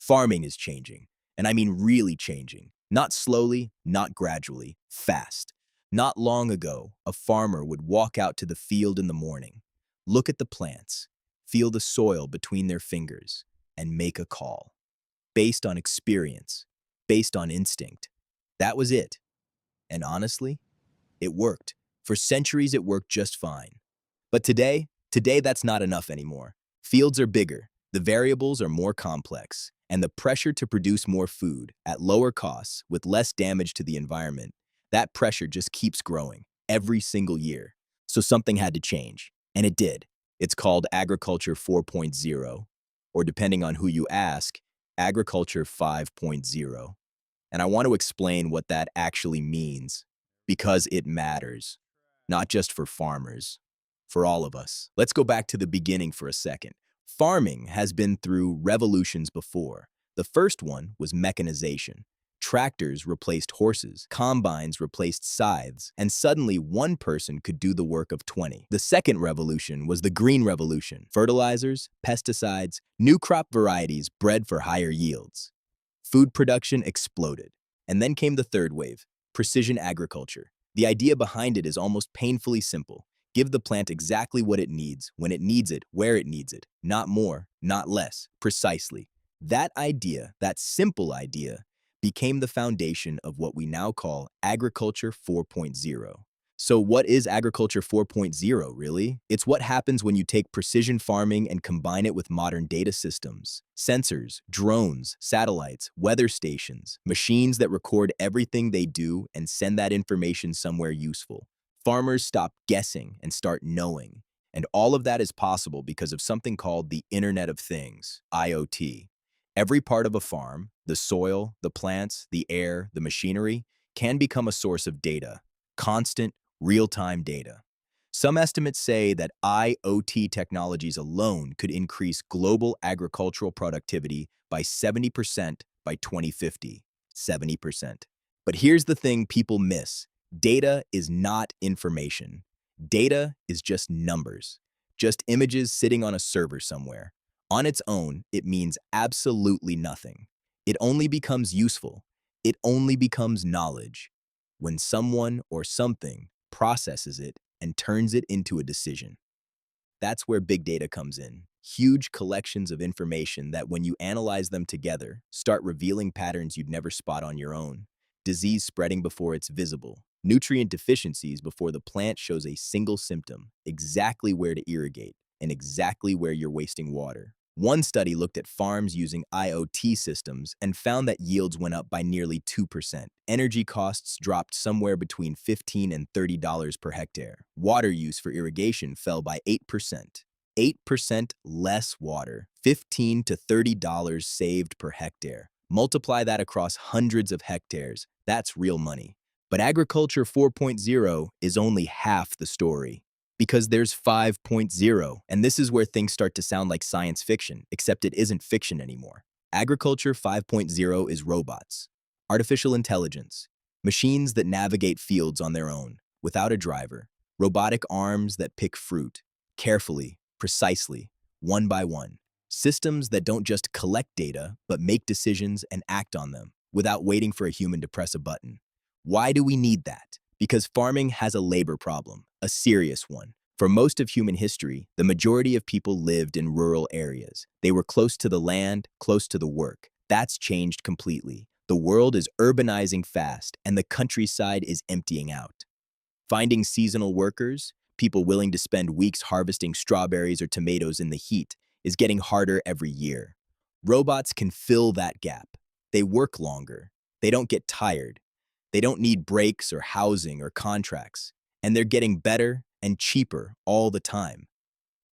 Farming is changing, and I mean really changing. Not slowly, not gradually, fast. Not long ago, a farmer would walk out to the field in the morning, look at the plants, feel the soil between their fingers, and make a call. Based on experience, based on instinct. That was it. And honestly, it worked. For centuries, it worked just fine. But today that's not enough anymore. Fields are bigger, the variables are more complex, and the pressure to produce more food at lower costs with less damage to the environment, that pressure just keeps growing every single year. So something had to change, and it did. It's called Agriculture 4.0, or depending on who you ask, Agriculture 5.0. And I want to explain what that actually means, because it matters, not just for farmers, for all of us. Let's go back to the beginning for a second. Farming has been through revolutions before. The first one was mechanization. Tractors replaced horses, combines replaced scythes, and suddenly one person could do the work of 20. The second revolution was the Green Revolution. Fertilizers, pesticides, new crop varieties bred for higher yields. Food production exploded. And then came the third wave, precision agriculture. The idea behind it is almost painfully simple. Give the plant exactly what it needs, when it needs it, where it needs it. Not more, not less, precisely. That idea, that simple idea, became the foundation of what we now call Agriculture 4.0. So what is Agriculture 4.0 really? It's what happens when you take precision farming and combine it with modern data systems. Sensors, drones, satellites, weather stations, machines that record everything they do and send that information somewhere useful. Farmers stop guessing and start knowing. And all of that is possible because of something called the Internet of Things, IoT. Every part of a farm, the soil, the plants, the air, the machinery, can become a source of data, constant, real-time data. Some estimates say that IoT technologies alone could increase global agricultural productivity by 70% by 2050. 70%. But here's the thing people miss. Data is not information. Data is just numbers, just images sitting on a server somewhere. On its own, it means absolutely nothing. It only becomes useful. It only becomes knowledge when someone or something processes it and turns it into a decision. That's where big data comes in. Huge collections of information that, when you analyze them together, start revealing patterns you'd never spot on your own. Disease spreading before it's visible. Nutrient deficiencies before the plant shows a single symptom. Exactly where to irrigate and exactly where you're wasting water. One study looked at farms using IoT systems and found that yields went up by nearly 2%. Energy costs dropped somewhere between $15 and $30 per hectare. Water use for irrigation fell by 8%. 8% less water, $15 to $30 saved per hectare. Multiply that across hundreds of hectares. That's real money. But Agriculture 4.0 is only half the story. Because there's 5.0, and this is where things start to sound like science fiction, except it isn't fiction anymore. Agriculture 5.0 is robots, artificial intelligence, machines that navigate fields on their own, without a driver, robotic arms that pick fruit, carefully, precisely, one by one. Systems that don't just collect data, but make decisions and act on them, without waiting for a human to press a button. Why do we need that? Because farming has a labor problem, a serious one. For most of human history, the majority of people lived in rural areas. They were close to the land, close to the work. That's changed completely. The world is urbanizing fast, and the countryside is emptying out. Finding seasonal workers, people willing to spend weeks harvesting strawberries or tomatoes in the heat, is getting harder every year. Robots can fill that gap. They work longer. They don't get tired. They don't need breaks or housing or contracts, and they're getting better and cheaper all the time.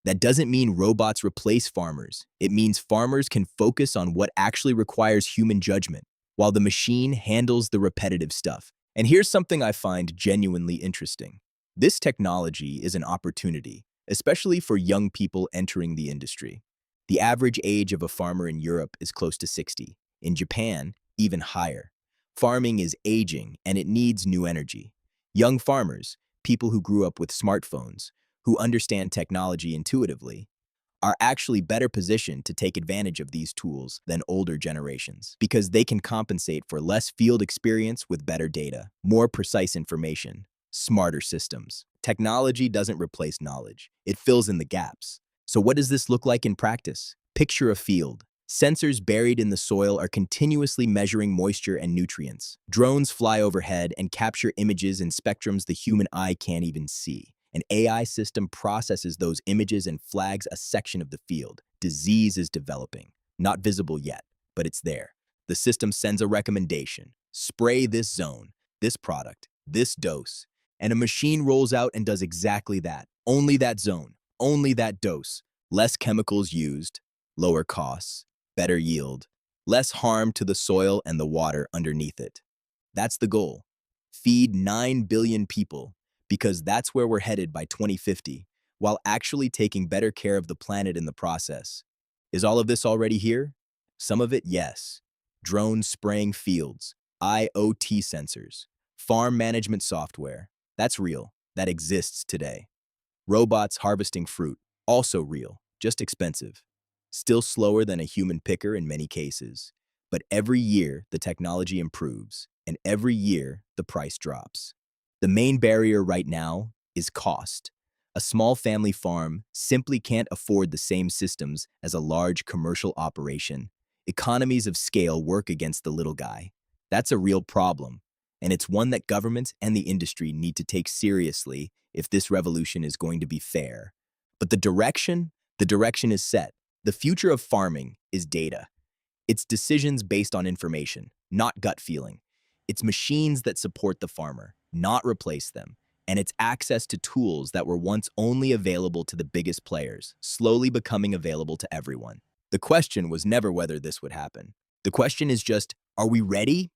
That doesn't mean robots replace farmers. It means farmers can focus on what actually requires human judgment, while the machine handles the repetitive stuff. And here's something I find genuinely interesting. This technology is an opportunity, especially for young people entering the industry. The average age of a farmer in Europe is close to 60. In Japan, even higher. Farming is aging, and it needs new energy. Young farmers, people who grew up with smartphones, who understand technology intuitively, are actually better positioned to take advantage of these tools than older generations because they can compensate for less field experience with better data, more precise information, smarter systems. Technology doesn't replace knowledge, it fills in the gaps. So what does this look like in practice? Picture a field. Sensors buried in the soil are continuously measuring moisture and nutrients. Drones fly overhead and capture images in spectrums the human eye can't even see. An AI system processes those images and flags a section of the field. Disease is developing. Not visible yet, but it's there. The system sends a recommendation. Spray this zone, this product, this dose. And a machine rolls out and does exactly that. Only that zone, only that dose. Less chemicals used, lower costs, better yield, less harm to the soil and the water underneath it. That's the goal. Feed 9 billion people, because that's where we're headed by 2050, while actually taking better care of the planet in the process. Is all of this already here? Some of it, yes. Drones spraying fields, IoT sensors, farm management software. That's real. That exists today. Robots harvesting fruit, also real, just expensive. Still slower than a human picker in many cases. But every year, the technology improves, and every year, the price drops. The main barrier right now is cost. A small family farm simply can't afford the same systems as a large commercial operation. Economies of scale work against the little guy. That's a real problem, and it's one that governments and the industry need to take seriously if this revolution is going to be fair. But the direction is set. The future of farming is data. It's decisions based on information, not gut feeling. It's machines that support the farmer, not replace them. And it's access to tools that were once only available to the biggest players, slowly becoming available to everyone. The question was never whether this would happen. The question is just, are we ready?